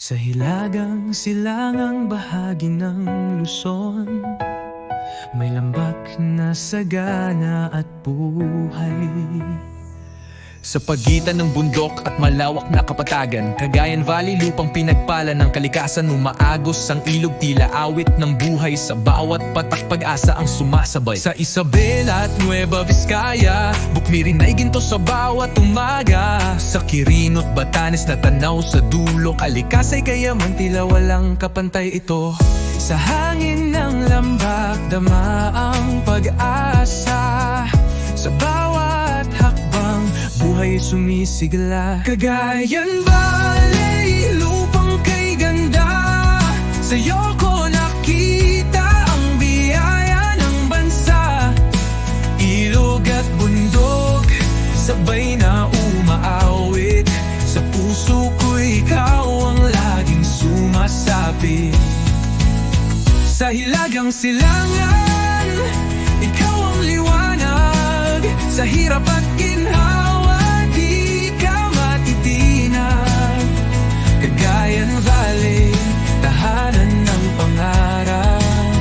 Sa hilagang silangang bahagi ng Luzon, may lambak na sagana at buhay. Sa pagitan ng bundok at malawak na kapatagan, Cagayan Valley, lupang pinagpala ng kalikasan. Umaagos ang ilog, tila awit ng buhay. Sa bawat patak, pag-asa ang sumasabay. Sa Isabel at Nueva Vizcaya, bukmirin ay ginto sa bawat umaga. Sa Quirino at Batanes na tanaw sa dulo, kalikasay kayaman, tila walang kapantay ito. Sa hangin ng lambak, dama ang pag-asa. Sa bawat hakbang, buhay sumisigla. Cagayan Valley, lupang kay ganda. Sa'yo ko nakita ang biyaya ng bansa. Ilog at bundok, sabay na umaawit. Sa puso ko ikaw ang laging sumasapit. Sa hilagang silangan, ikaw ang liwanag. Sa hirap at ginhawa, di ka matitinag. Cagayan Valley, tahanan ng pangarap.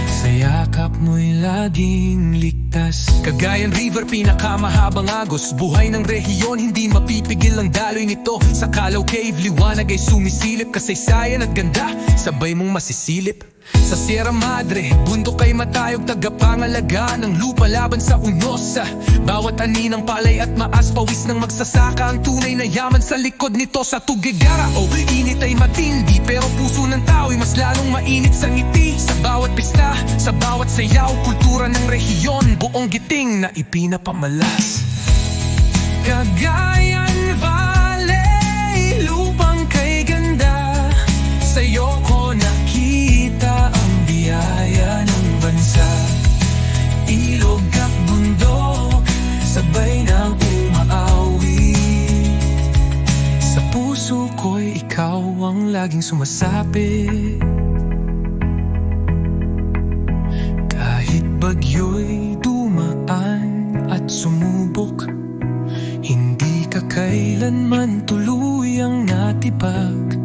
Sa yakap mo'y laging ligtas. Cagayan River, pinakamahabang agos. Buhay ng rehiyon, hindi mapipigil ang daloy nito. Sa Calao Cave, liwanag ay sumisilip. Kasaysayan at ganda, sabay mong masisilip. Sa Sierra Madre, bundok ay matayog. Tagapangalaga ng lupa laban sa unos. Sa bawat ani ng palay at maas, pawis ng magsasaka. Ang tunay na yaman sa likod nito. Sa Tugigara, init ay matindi, pero puso ng tao ay mas lalong mainit sa ngiti. Sa bawat pista, sa bawat sayaw, kultura ng rehiyon, buong giting na ipinapamalas. Cagayan Valley, lupang kay ganda. Sa'yo ko nakita ang biyaya ng bansa. Ilog at bundok, sabay na umaawit. Sa puso ko'y ikaw ang laging sumasapit. Kahit bagyo'y dumaan at sumubok, hindi ka kailanman tuluyang natipag.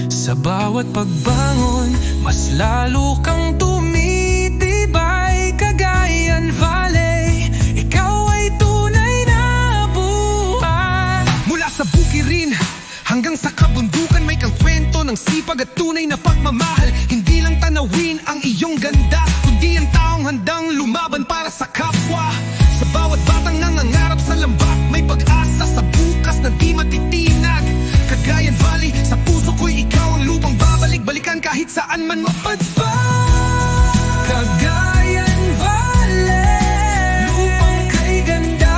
Sa bawat pagbangon, mas lalo kang tumitibay. Cagayan Valley, ikaw ay tunay na buhay. Mula sa bukirin hanggang sa kabundukan, may kang kwento ng sipag at tunay na pagmamahal. Hindi lang tanawin ang iyong ganda, kundi ang taong handang lumaban para sa kapwa. Sa bawat batang nangangarap sa lambak, may pag-asa sa bukas na di matitinag. Cagayan Valley, sa puso ko'y ikaw ang lupang babalik-balikan kahit saan man mapadpad. Cagayan Valley, lupang kay ganda.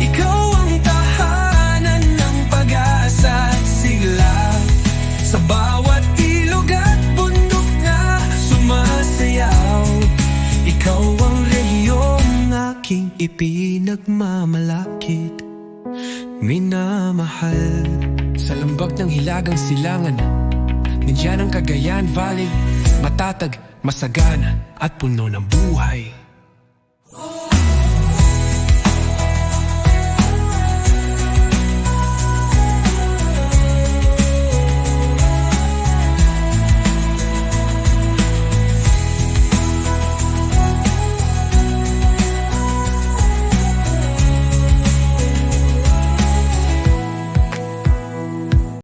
Ikaw ang tahanan ng pag-asa at sigla. Sa bawat ilog at bundok na sumasayaw, ikaw ang rehiyong aking ipinagmamalakit, minamahal. Sa lambak ng hilagang silangan, nandiyan ang Cagayan Valley, matatag, masagana at puno ng buhay.